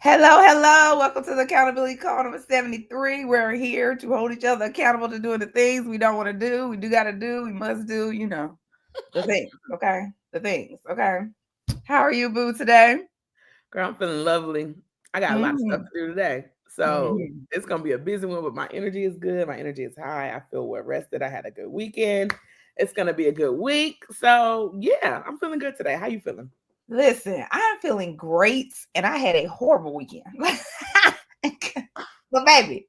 Hello, hello. Welcome to the Accountability Call number 73. We're here to hold each other accountable to doing the things we don't want to do. We do got to do. We must do, the things. Okay. The things. Okay. How are you, Boo, today? Girl, I'm feeling lovely. I got a lot of stuff Mm-hmm. to do today. So Mm-hmm. it's gonna be a busy one, but my energy is good. My energy is high. I feel well rested. I had a good weekend. It's gonna be a good week. So yeah, I'm feeling good today. How you feeling? Listen, I'm feeling great, and I had a horrible weekend. But baby,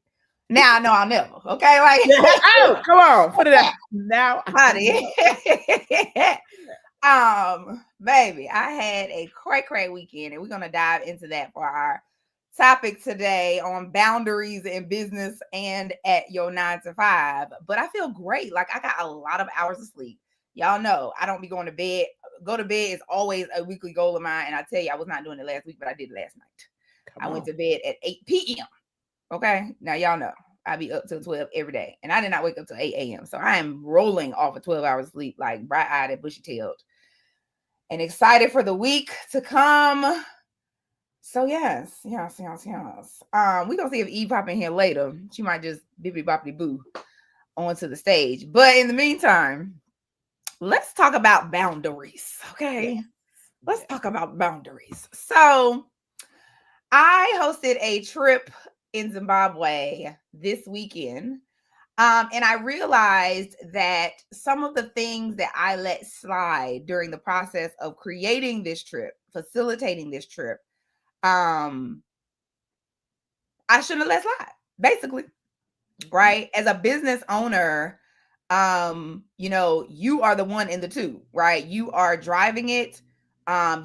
now I know I'll never. Okay, Oh, come on, put it out. Now I honey. know. Baby, I had a cray weekend, and we're gonna dive into that for our topic today on boundaries in business and at your 9 to 5. But I feel great. Like I got a lot of hours of sleep. Y'all know I don't be going to bed. Go to bed is always a weekly goal of mine. And I tell you, I was not doing it last week, but I did it last night. Come I went on. to bed at 8 p.m. Okay. Now y'all know I be up till 12 every day. And I did not wake up till 8 a.m. So I am rolling off of 12 hours of sleep, like bright eyed and bushy tailed and excited for the week to come. So yes. We gonna see if Eve pop in here later. She might just bippity boppity boo onto the stage. But in the meantime, let's talk about boundaries. Yes. Okay. Let's Yes. talk about boundaries. So I hosted a trip in Zimbabwe this weekend. And I realized that some of the things that I let slide during the process of creating this trip, facilitating this trip, um, I shouldn't have let slide, basically, Mhm. right? As a business owner, you are the one in the two, right? You are driving it,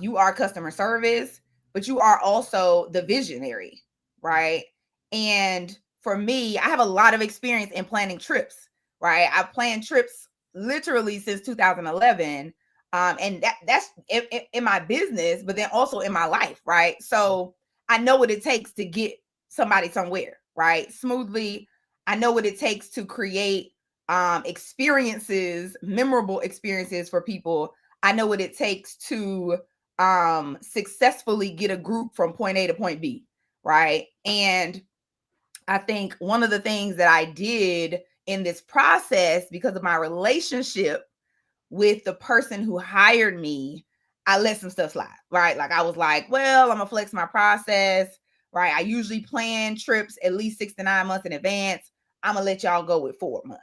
you are customer service, but you are also the visionary, right? And for me, I have a lot of experience in planning trips, right? I've planned trips literally since 2011. And that's in my business, but then also in my life, right? So I know what it takes to get somebody somewhere, right? Smoothly. I know what it takes to create experiences, memorable experiences for people. I know what it takes to successfully get a group from point A to point B, right? And I think one of the things that I did in this process, because of my relationship with the person who hired me, I let some stuff slide, right? Like I was like, well, I'm gonna flex my process, right? I usually plan trips at least 6 to 9 months in advance. I'm gonna let y'all go with 4 months,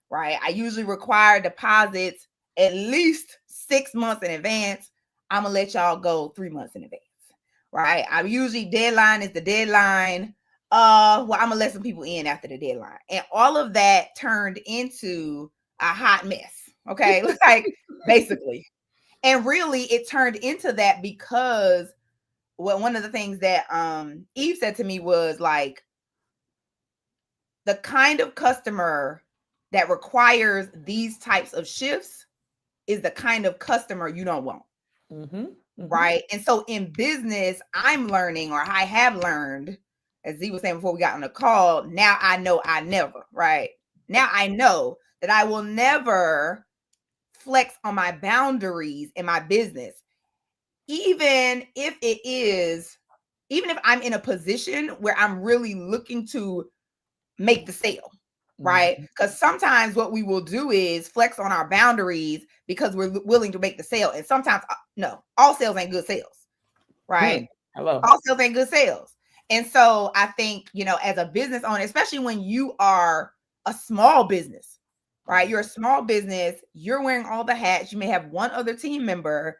right? I usually require deposits at least 6 months in advance. I'm gonna let y'all go 3 months in advance, right? I usually deadline is the deadline. Well, I'm gonna let some people in after the deadline, and all of that turned into a hot mess. Okay, like basically, and really, it turned into that because one of the things that Eve said to me was like, the kind of customer that requires these types of shifts is the kind of customer you don't want. Mhm. Mhm. Right. And so in business, I'm learning, or I have learned, as Z was saying before we got on the call, now I know I never, right? Now I know that I will never flex on my boundaries in my business, even if it is, even if I'm in a position where I'm really looking to make the sale, right? Mhm. Because sometimes what we will do is flex on our boundaries because we're willing to make the sale. And sometimes, no, all sales ain't good sales, right? Hmm. Hello. All sales ain't good sales. And so I think, as a business owner, especially when you are a small business, right? You're a small business, you're wearing all the hats, you may have one other team member.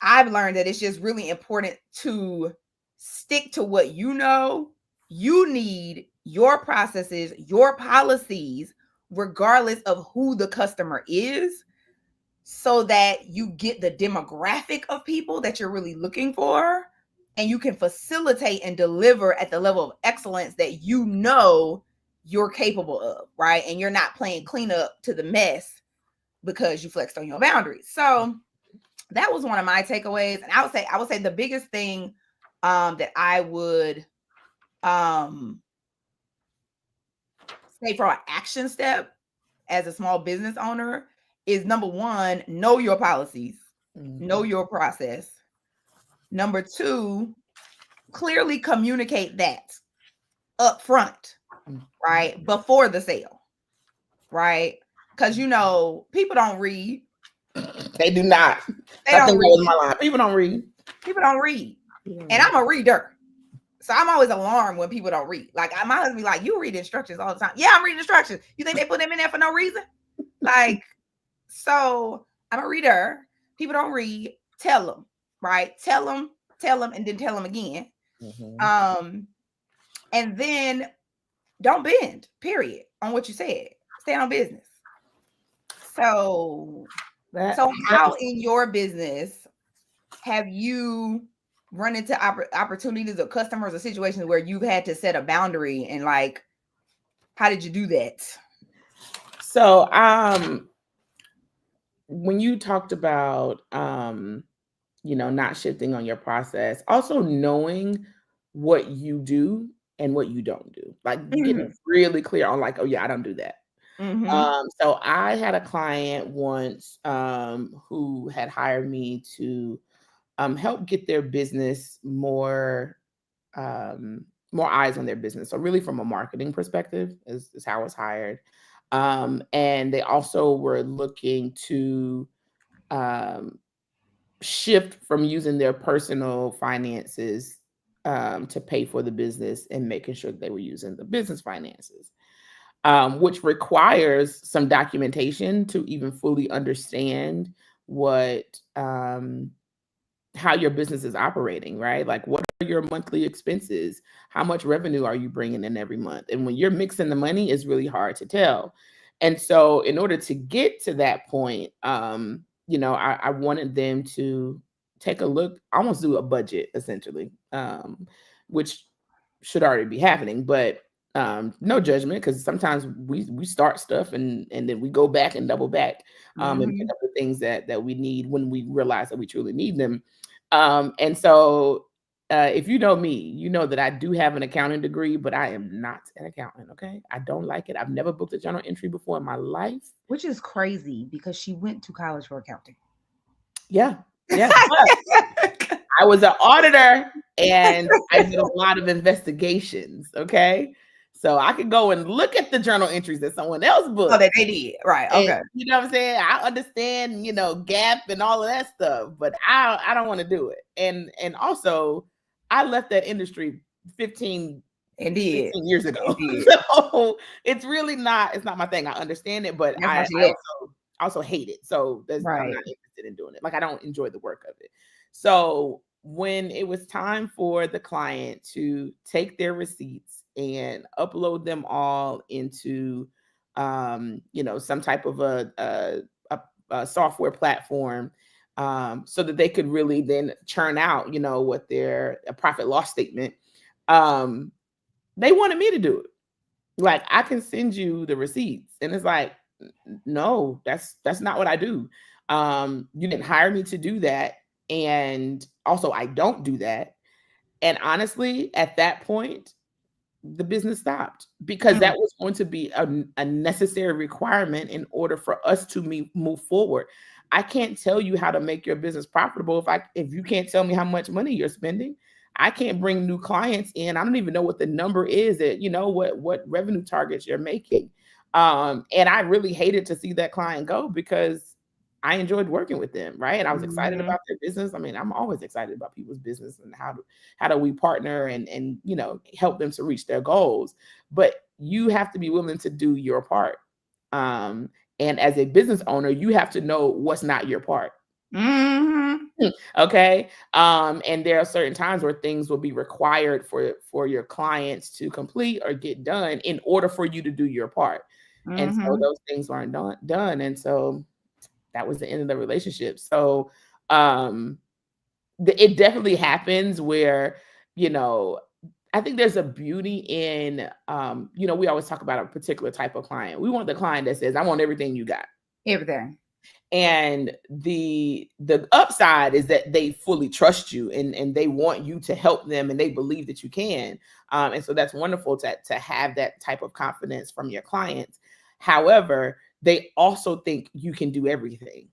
I've learned that it's just really important to stick to what you know. You need your processes, your policies, regardless of who the customer is, so that you get the demographic of people that you're really looking for, and you can facilitate and deliver at the level of excellence that you're capable of, right? And you're not playing cleanup to the mess because you flexed on your boundaries. So that was one of my takeaways. And I would say the biggest thing that I would um say for an action step as a small business owner is, number one, know your policies, know Mhm. your process. Number two, clearly communicate that up front, Mm. right? Before the sale, right? Because people don't read. They do not. They I don't think that was read. my line. People don't read. People don't read. Yeah. And I'm a reader. So I'm always alarmed when people don't read. Like my husband be like, you read instructions all the time. Yeah, I'm reading instructions. You think they put them in there for no reason? Like, so I'm a reader. People don't read. Tell them, right? Tell them, and then tell them again. And then don't bend, period, on what you said. Stay on business. So how in your business have you run into opportunities or customers or situations where you've had to set a boundary, and like, how did you do that? So, when you talked about, not shifting on your process, also knowing what you do and what you don't do, like getting really clear on like, oh yeah, I don't do that. So I had a client once, who had hired me to help get their business more eyes on their business. So really from a marketing perspective is how I was hired. And they also were looking to shift from using their personal finances to pay for the business and making sure they were using the business finances, which requires some documentation to even fully understand what how your business is operating, right? Like, what are your monthly expenses? How much revenue are you bringing in every month? And when you're mixing the money, it's really hard to tell. And so in order to get to that point, I wanted them to take a look, almost do a budget essentially, which should already be happening, but no judgment, because sometimes we start stuff and then we go back and double back and pick up the things that we need when we realize that we truly need them. And so if you know me, you know that I do have an accounting degree, but I am not an accountant. Okay. I don't like it. I've never booked a journal entry before in my life. Which is crazy because she went to college for accounting. Yeah. Yeah. I was an auditor and I did a lot of investigations. Okay. So I could go and look at the journal entries that someone else booked. Oh, that they did. Right. Okay. And, you know what I'm saying? I understand, GAAP and all of that stuff, but I don't want to do it. And also I left that industry 15 years ago. So it's really it's not my thing. I understand it, but I also hate it. So I'm not interested in doing it. Like, I don't enjoy the work of it. So when it was time for the client to take their receipts and upload them all into some type of a software platform, so that they could really then churn out, what their profit loss statement, they wanted me to do it. Like, I can send you the receipts. And it's like, no, that's not what I do. You didn't hire me to do that. And also I don't do that. And honestly, at that point, the business stopped, because that was going to be a necessary requirement in order for us to move forward. I can't tell you how to make your business profitable if you can't tell me how much money you're spending. I can't bring new clients in. I don't even know what the number is that, what revenue targets you're making. And I really hated to see that client go, because I enjoyed working with them, right? And I was excited about their business. I mean, I'm always excited about people's business and how do we partner and help them to reach their goals. But you have to be willing to do your part. And as a business owner, you have to know what's not your part. Okay. And there are certain times where things will be required for your clients to complete or get done in order for you to do your part. And so those things weren't done. And so that was the end of the relationship. So it definitely happens where, I think there's a beauty in, we always talk about a particular type of client. We want the client that says, I want everything you got. Everything. And the upside is that they fully trust you and they want you to help them and they believe that you can. And so that's wonderful to have that type of confidence from your clients. However, they also think you can do everything,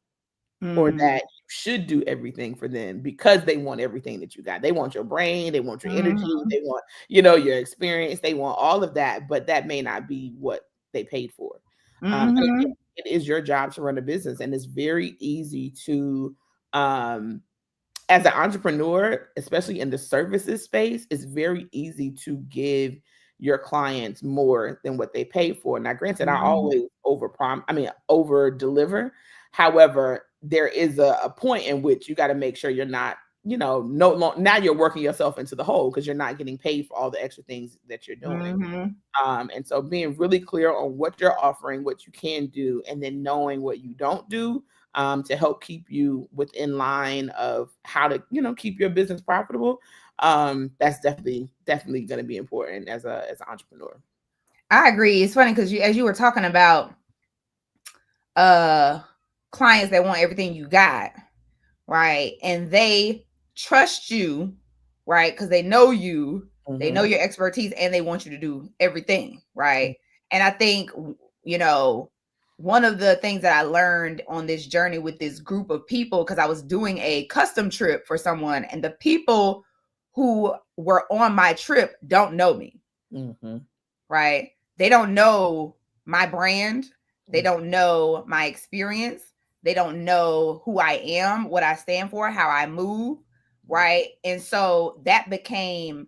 or that you should do everything for them because they want everything that you got. They want your brain, they want your energy, they want, your experience, they want all of that, but that may not be what they paid for. And again, it is your job to run a business, and it's very easy to, as an entrepreneur, especially in the services space, it's very easy to give your clients more than what they pay for. Now, granted, I always over deliver. However, there is a point in which you got to make sure you're not, now you're working yourself into the hole because you're not getting paid for all the extra things that you're doing. And so being really clear on what you're offering, what you can do, and then knowing what you don't do, to help keep you within line of how to, keep your business profitable. That's definitely going to be important as an entrepreneur. I agree. It's funny because as you were talking about clients that want everything you got, right? And they trust you, right? Because they know you, they know your expertise, and they want you to do everything, right? And I think, one of the things that I learned on this journey with this group of people, because I was doing a custom trip for someone, and the people who were on my trip don't know me, right? They don't know my brand. They don't know my experience. They don't know who I am, what I stand for, how I move, right? And so that became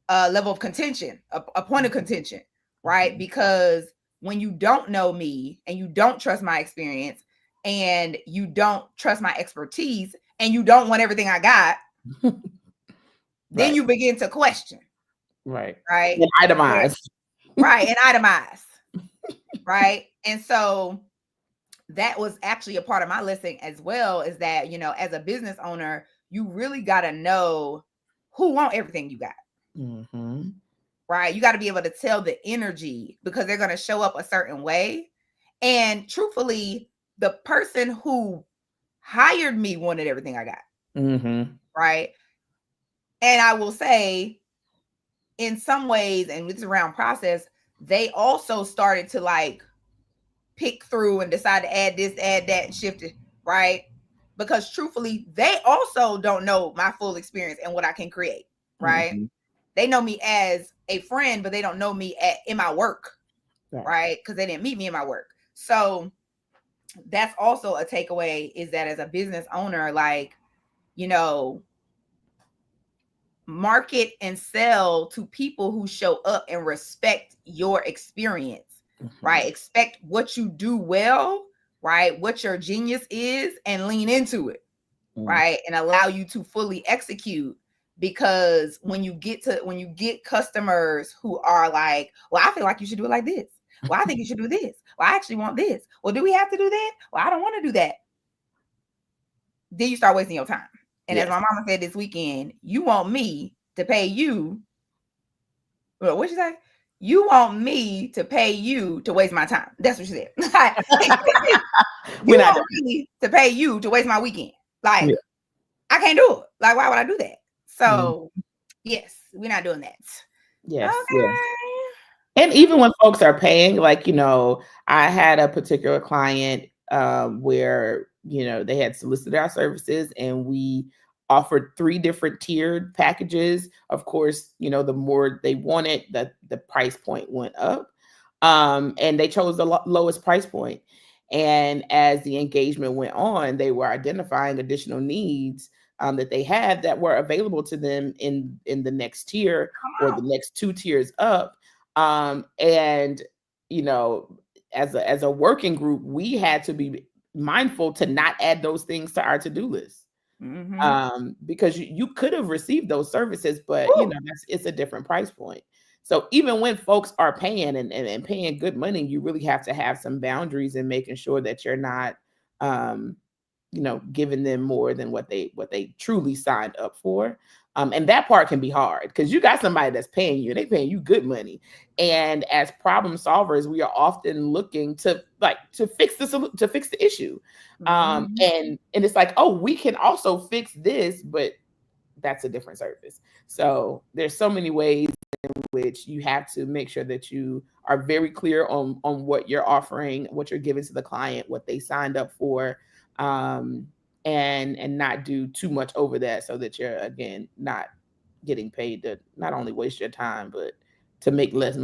a level of contention, a point of contention, right? Because when you don't know me and you don't trust my experience and you don't trust my expertise and you don't want everything I got, then you begin to question. Right. Right. And itemize. Right. And itemize. Right. And so that was actually a part of my listing as well, is that, as a business owner, you really got to know who want everything you got. Right. You got to be able to tell the energy because they're going to show up a certain way. And truthfully, the person who hired me wanted everything I got. Right. And I will say, in some ways, and it's around process, they also started to pick through and decide to add this, add that, and shift it, right? Because truthfully, they also don't know my full experience and what I can create, right? They know me as a friend, but they don't know me in my work, right? Because they didn't meet me in my work. So that's also a takeaway, is that as a business owner, market and sell to people who show up and respect your experience, right? Expect what you do well, right? What your genius is, and lean into it, right? And allow you to fully execute. Because when you get customers who are like, well, I feel like you should do it like this. Well, I think you should do this. Well, I actually want this. Well, do we have to do that? Well, I don't want to do that. Then you start wasting your time. And as my mama said this weekend, you want me to pay you. Well, what she say? You want me to pay you to waste my time. That's what she said. You want me to pay you to waste my weekend. I can't do it. Why would I do that? So, yes, we're not doing that. Yes. Okay. Yes. And even when folks are paying, I had a particular client where, they had solicited our services, and we offered 3 different tiered packages. Of course, the more they wanted, the price point went up. And they chose the lowest price point. And as the engagement went on, they were identifying additional needs that they had that were available to them in the next tier or the next 2 tiers up. And, as a working group, we had to be mindful to not add those things to our to-do list. Because you could have received those services, but it's a different price point. So even when folks are paying and paying good money, you really have to have some boundaries and making sure that you're not, giving them more than what they truly signed up for. And that part can be hard because you got somebody that's paying you, they paying you good money. And as problem solvers, we are often looking to fix the issue. And it's like, oh, we can also fix this, but that's a different service. So there's so many ways in which you have to make sure that you are very clear on what you're offering, what you're giving to the client, what they signed up for. and not do too much over that, so that you're, again, not getting paid to not only waste your time, but to make less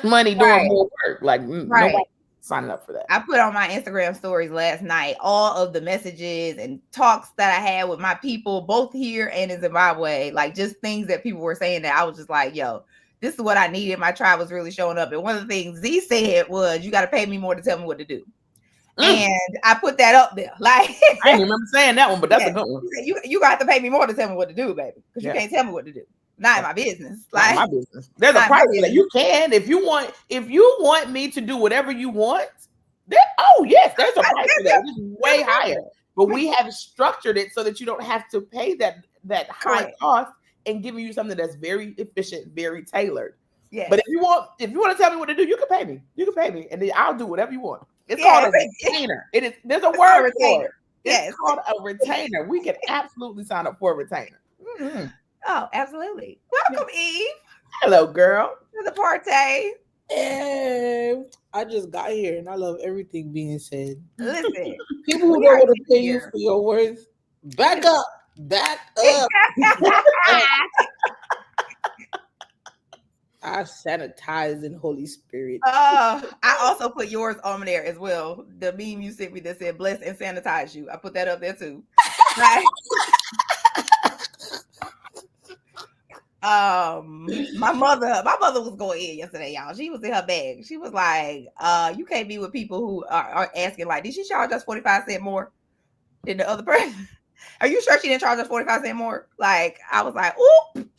money doing more work. Like, nobody signing up for that. I put on my Instagram stories last night all of the messages and talks that I had with my people, both here and in Zimbabwe, like just things that people were saying that I was just like, yo, this is what I needed. My tribe was really showing up. And one of the things Z said was, you got to pay me more to tell me what to do. And I put that up there. Like, I didn't remember saying that one, but that's a good one. You got to pay me more to tell me what to do, baby, because you can't tell me what to do. Not in my business. Like, not my business. There's a price that you can. If you want me to do whatever you want, then, oh yes, there's a price for that. It's way higher. But we have structured it so that you don't have to pay that high cost, and giving you something that's very efficient, very tailored. Yeah. But if you want to tell me what to do, you can pay me. You can pay me, and then I'll do whatever you want. It's called a retainer. It is. There's a word for it. It's called a retainer. We can absolutely sign up for a retainer. Mm-hmm. Oh, absolutely. Welcome, Eve. Hello, girl. To the party. And I just got here, and I love everything being said. Listen, people who don't want to pay you for your worth, back up. I sanitize in Holy Spirit. I also put yours on there as well. The meme you sent me that said "bless and sanitize you." I put that up there too. Right? My mother was going in yesterday, y'all. She was in her bag. She was like, you can't be with people who are asking, like, did she charge us 45 cents more than the other person? Are you sure she didn't charge us 45 cents more? Like, I was like, oop.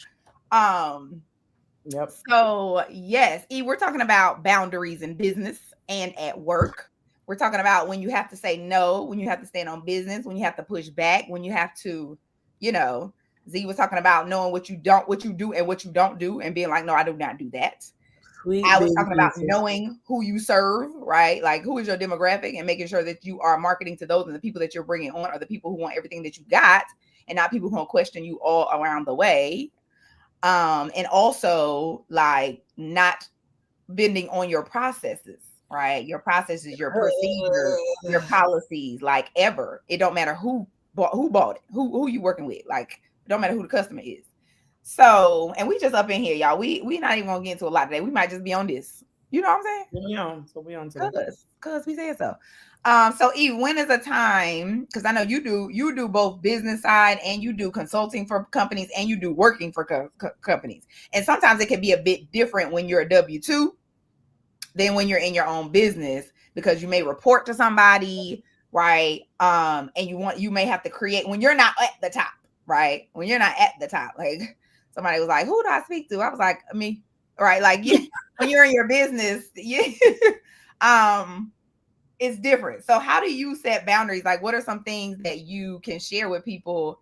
Yep. So yes, E, we're talking about boundaries in business and at work. We're talking about when you have to say no, when you have to stand on business, when you have to push back, when you have to, Z was talking about knowing what you do and what you don't do, and being like, no, I do not do that. I was talking about knowing who you serve, right? Like, who is your demographic, and making sure that you are marketing to those, and the people that you're bringing on are the people who want everything that you got, and not people who will question you all around the way. And also, like, not bending on your processes, right? Your processes, your procedures, your policies, like, ever. It don't matter who bought it, who you working with, like, it don't matter who the customer is. So, and we just up in here, y'all. We not even gonna get into a lot today. We might just be on this. You know what I'm saying? We on today. Cause we said so. So Eve, when is a time? Because I know you do both business side, and you do consulting for companies, and you do working for companies. And sometimes it can be a bit different when you're a W-2 than when you're in your own business, because you may report to somebody, right? And you may have to create when you're not at the top, right? When you're not at the top, like, somebody was like, who do I speak to? I was like, me, right? Like, when you're in your business, it's different. So how do you set boundaries? Like, what are some things that you can share with people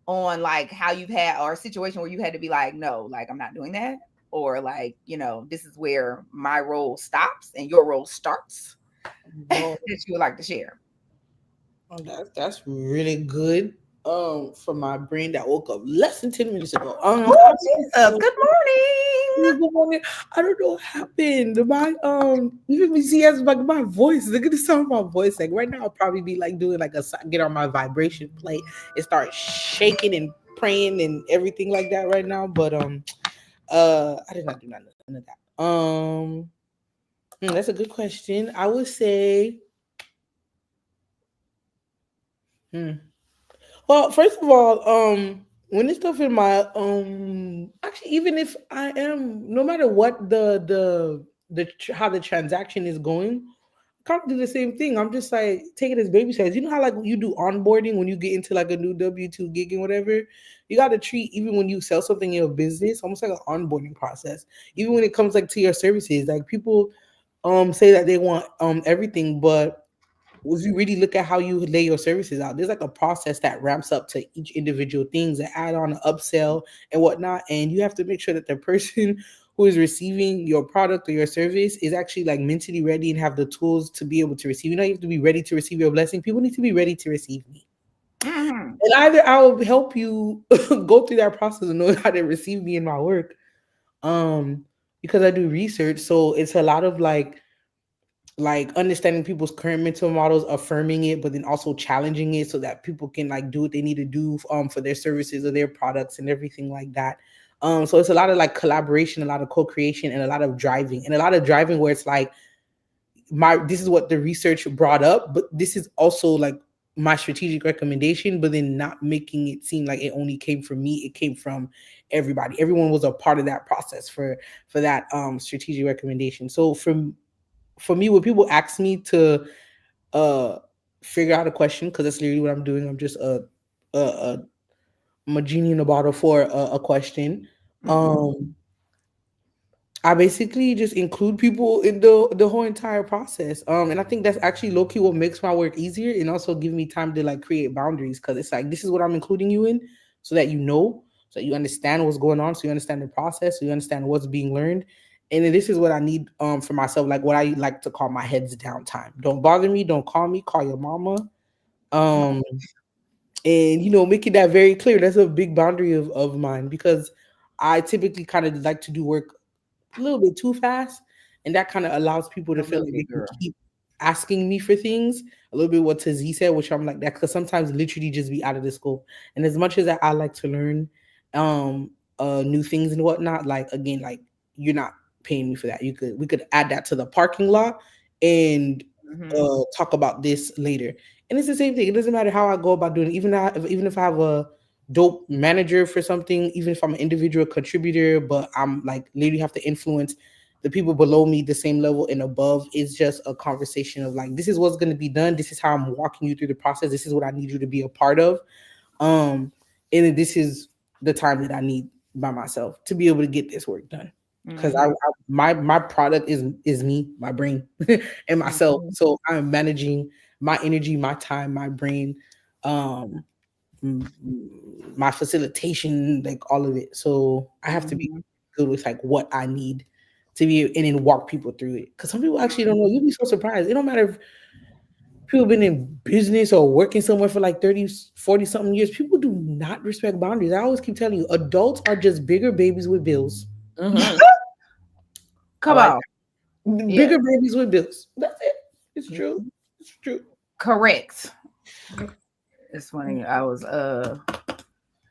on, like, how you've had, or a situation where you had to be like, no, like, I'm not doing that, or like, this is where my role stops and your role starts, that you would like to share? Oh, that's really good. For my brain that woke up less than 10 minutes ago. Good morning. Good morning. I don't know what happened. My even me see as like my voice. Look at the sound of my voice. Like right now, I'll probably be like doing like get on my vibration plate and start shaking and praying and everything like that right now. But I did not do none of that. That's a good question. I would say, Well, first of all, when it's stuff in my actually, even if I am, no matter what the how the transaction is going, I can't do the same thing. I'm just like take it as baby steps. You know how like you do onboarding when you get into like a new W-2 gig and whatever, you got to treat even when you sell something in your business almost like an onboarding process. Even when it comes like to your services, like people say that they want everything, but if you really look at how you lay your services out, there's like a process that ramps up to each individual things, that add on, upsell and whatnot. And you have to make sure that the person who is receiving your product or your service is actually like mentally ready and have the tools to be able to receive. You have to be ready to receive your blessing. People need to be ready to receive me. Mm-hmm. And either I will help you go through that process and know how to receive me in my work. Because I do research. So it's a lot of like, like understanding people's current mental models, affirming it, but then also challenging it so that people can like do what they need to do for their services or their products and everything like that. So it's a lot of like collaboration, a lot of co-creation, and a lot of driving where it's like this is what the research brought up, but this is also like my strategic recommendation, but then not making it seem like it only came from me. It came from everybody. Everyone was a part of that process for that strategic recommendation. So for me, when people ask me to figure out a question, because that's literally what I'm doing. I'm just I'm a genie in a bottle for a question. I basically just include people in the whole entire process. And I think that's actually low key what makes my work easier, and also give me time to like create boundaries, because it's like this is what I'm including you in, so that you know, so that you understand what's going on, so you understand the process, so you understand what's being learned. And then this is what I need for myself, like what I like to call my heads down time. Don't bother me, don't call me, call your mama. And making that very clear. That's a big boundary of mine, because I typically kind of like to do work a little bit too fast, and that kind of allows people to feel like they can keep asking me for things. A little bit what Tazi said, which I'm like that, because sometimes literally just be out of the scope. And as much as I like to learn new things and whatnot, like again, like you're not paying me for that. We could add that to the parking lot and talk about this later. And it's the same thing. It doesn't matter how I go about doing it. Even if I have a dope manager for something, even if I'm an individual contributor, but I'm like literally have to influence the people below me the same level and above. It's just a conversation of like, this is what's going to be done. This is how I'm walking you through the process. This is what I need you to be a part of. And this is the time that I need by myself to be able to get this work done. Because my product is me, my brain, and myself. So I'm managing my energy, my time, my brain, my facilitation, like all of it. So I have to be good with like what I need to be, and then walk people through it. Because some people actually don't know. You'll be so surprised. It don't matter if people been in business or working somewhere for like 30, 40 something years. People do not respect boundaries. I always keep telling you, adults are just bigger babies with bills. Come on. Bigger babies with bills. That's it. It's true. It's true. Correct. It's funny. I was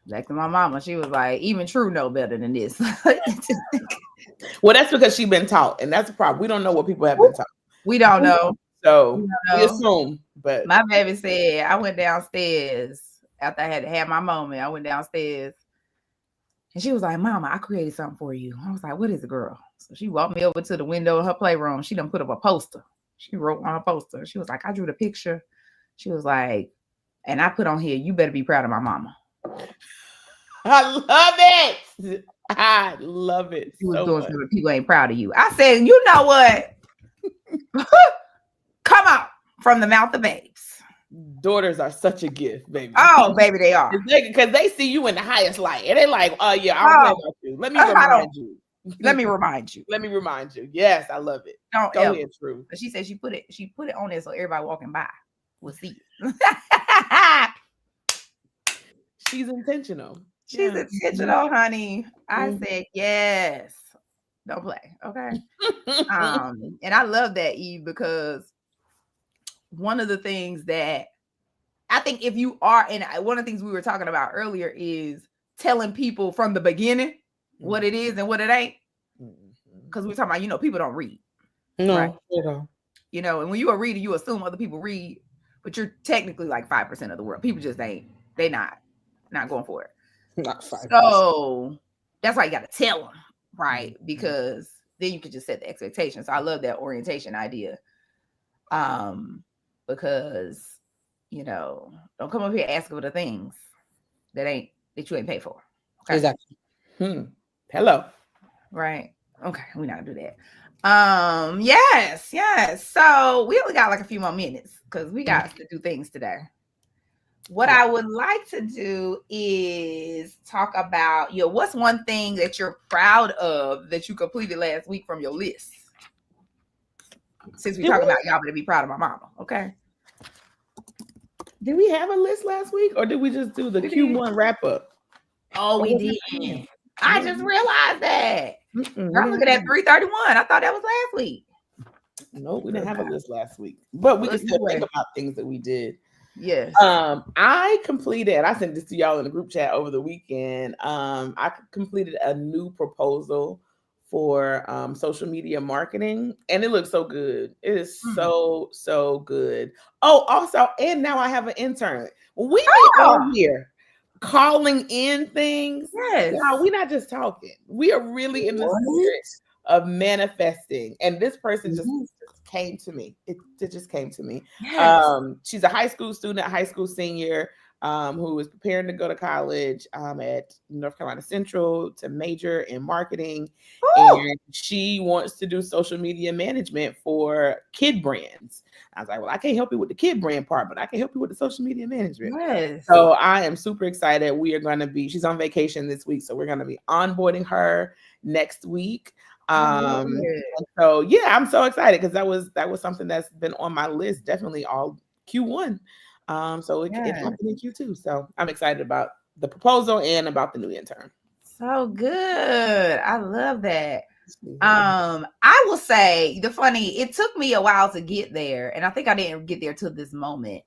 back to my mama. She was like, even True know better than this. Well, that's because she's been taught, and that's the problem. We don't know what people have been taught. We don't know. So we assume. But my baby said, I went downstairs after I had to have my moment. I went downstairs, and she was like, Mama, I created something for you. I was like, what is it, girl? So she walked me over to the window in her playroom. She done put up a poster. She wrote on a poster. She was like, I drew the picture. She was like, and I put on here, you better be proud of my mama. I love it. I love it. She was doing something that people ain't proud of you. I said, you know what? Come on from the mouth of babes. Daughters are such a gift, baby. Oh, baby, they are. Because they see you in the highest light. And they're like, oh, yeah, I'll play about you. Let me remind you. Let me remind you. Let me remind you. Yes, I love it. Go ahead, True. But she said she put it on there so everybody walking by will see it. She's intentional. She's intentional, honey. I said yes. Don't play, okay? And I love that, Eve, because one of the things that I think if you are, and one of the things we were talking about earlier is telling people from the beginning what it is and what it ain't. Because we're talking about, people don't read. No, right? And when you're a reader, you assume other people read, but you're technically like 5% of the world. People just ain't, they not going for it. Not 5%. So that's why you got to tell them, right? Because then you can just set the expectations. So I love that orientation idea. Because, don't come up here asking for the things that you ain't paid for. Okay? Exactly. Hello. Right. Okay. We're not gonna do that. Yes. So we only got like a few more minutes because we got to do things today. What I would like to do is talk about, what's one thing that you're proud of that you completed last week from your list? Since we talk about y'all better be proud of my mama, okay? Did we have a list last week, or did we just do the Q1 wrap up? Oh, we did. I just realized that. I'm looking at 331. I thought that was last week. No, we didn't have a list last week, but we can still think about things that we did. Yes. I completed, I sent this to y'all in the group chat over the weekend. I completed a new proposal for social media marketing, and it looks so good. It is so good. Oh, also, and now I have an intern. We be on here calling in things. Yes. Now we're not just talking. We are really in the spirit of manifesting. And this person just came to me. It just came to me. Yes. She's a high school student, high school senior, who is preparing to go to college at North Carolina Central to major in marketing. Ooh. And she wants to do social media management for kid brands. I was like, well, I can't help you with the kid brand part, but I can help you with the social media management. Yes. So I am super excited. We are going to be, she's on vacation this week, so we're going to be onboarding her next week. So yeah, I'm so excited because that was something that's been on my list definitely all Q1. So it happened in Q2. So I'm excited about the proposal and about the new intern. So good. I love that. I will say it took me a while to get there, and I think I didn't get there till this moment.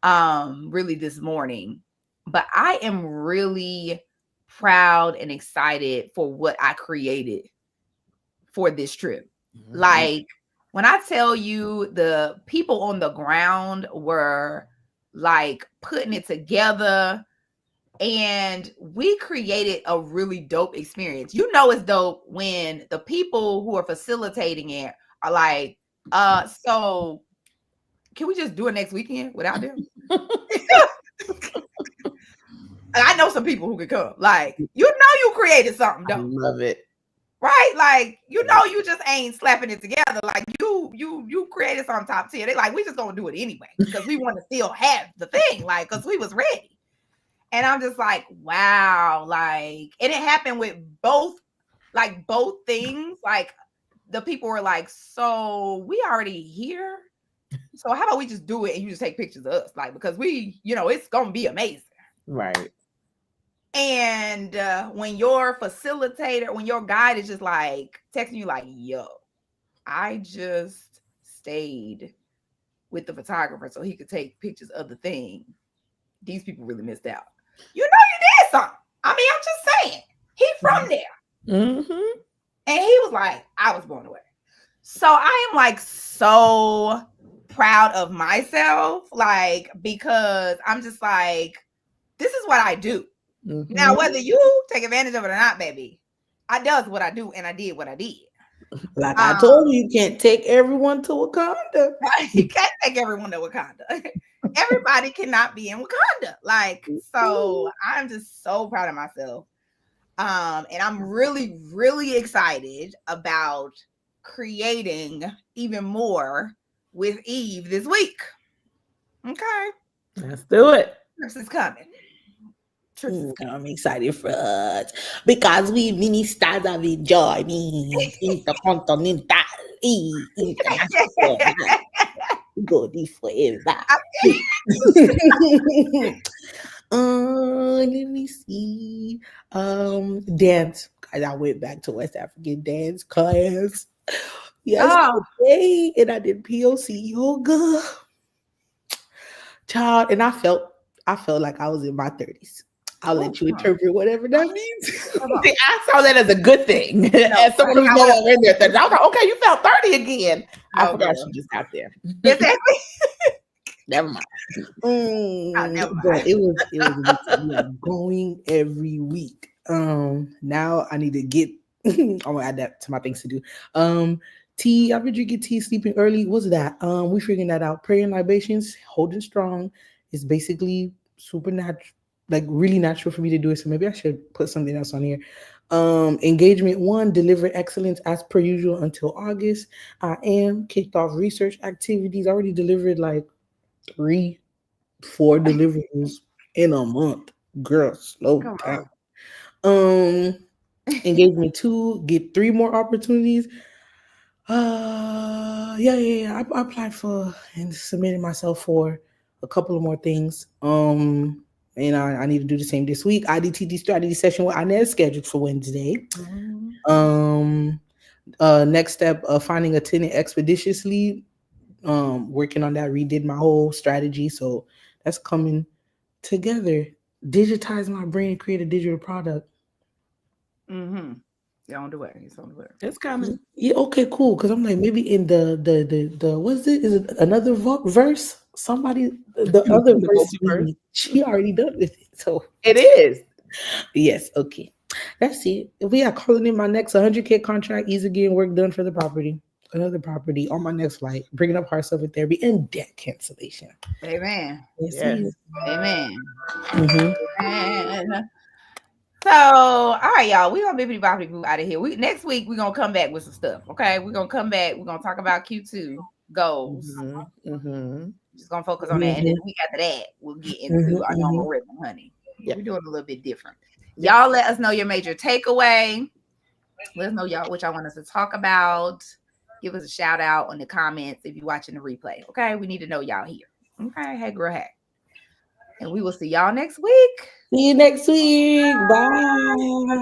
Really this morning. But I am really proud and excited for what I created for this trip. Mm-hmm. Like when I tell you the people on the ground were like putting it together, and we created a really dope experience. You know, it's dope when the people who are facilitating it are like, so can we just do it next weekend without them? I know some people who could come. Like, you know, you created something, don't you? Love it. Right? Like, you know, you just ain't slapping it together. Like, you created something top tier. They like, we just gonna do it anyway because we want to still have the thing, like, because we was ready. And I'm just like, wow, like, and it happened with both things. Like, the people were like, so we already here. So how about we just do it and you just take pictures of us? Like, because we, you know, it's gonna be amazing. Right. And when your facilitator, when your guide is just like texting you like, yo, I just stayed with the photographer so he could take pictures of the thing. These people really missed out. You know, you did something. I mean, I'm just saying. He's from there. Mm-hmm. And he was like, I was blown away. So I am like so proud of myself, like, because I'm just like, this is what I do. Mm-hmm. Now, whether you take advantage of it or not, baby, I does what I do and I did what I did. Like I told you, you can't take everyone to Wakanda. You can't take everyone to Wakanda. Everybody cannot be in Wakanda. Like, so I'm just so proud of myself. And I'm really, really excited about creating even more with Eve this week. Okay. Let's do it. Trips is coming. I'm excited for us because we ministers have enjoyed intercontinental, international. Go this forever. Let me see. Dance. I went back to West African dance class yesterday, and I did POC yoga. Child, and I felt like I was in my 30s. I'll let you interpret whatever that means. See, I saw that as a good thing. As someone who's no longer in their 30s, I was like, okay, you felt 30 again. I forgot she just got there. Exactly. Never mind. Never mind. It was going every week. Now I need to get. I'm gonna add that to my things to do. Tea. I've been drinking tea, sleeping early. What's that? We figuring that out. Prayer and libations, holding strong. It's basically supernatural, like really natural for me to do it. So maybe I should put something else on here. Engagement 1, deliver excellence as per usual until August. I am kicked off research activities. I already delivered like 3-4 deliverables in a month. Girl, slow down. Engagement 2, get 3 more opportunities. I applied for and submitted myself for a couple of more things. And I need to do the same this week. IDTD strategy session with Inez scheduled for Wednesday. Next step of finding a tenant expeditiously. Working on that, redid my whole strategy. So that's coming together. Digitize my brain, create a digital product. Mm-hmm. Yeah, on the way. It's on the way. It's coming. Yeah, okay, cool. Because I'm like, maybe in the what's it? Is it another verse? Somebody, the other The verse, multiverse. she already done with it. So It is. yes, okay. That's it. We are calling in my next 100K contract, easy getting work done for the property. Another property on my next flight, bringing up hard self therapy and debt cancellation. Amen. Yes, Yes. Amen. Mm-hmm. Amen. So, all right, y'all. We're gonna bippity boppity boo out of here. Next week we're gonna come back with some stuff. Okay, we're gonna come back. We're gonna talk about Q2 goals. Just gonna focus on that, and then the week after that we'll get into our normal rhythm, honey. Yeah. We're doing a little bit different. Y'all let us know your major takeaway. Let us know y'all what y'all want us to talk about. Give us a shout out on the comments if you're watching the replay. Okay, we need to know y'all here. Okay, hey girl, hey. And we will see y'all next week. See you next week. Bye.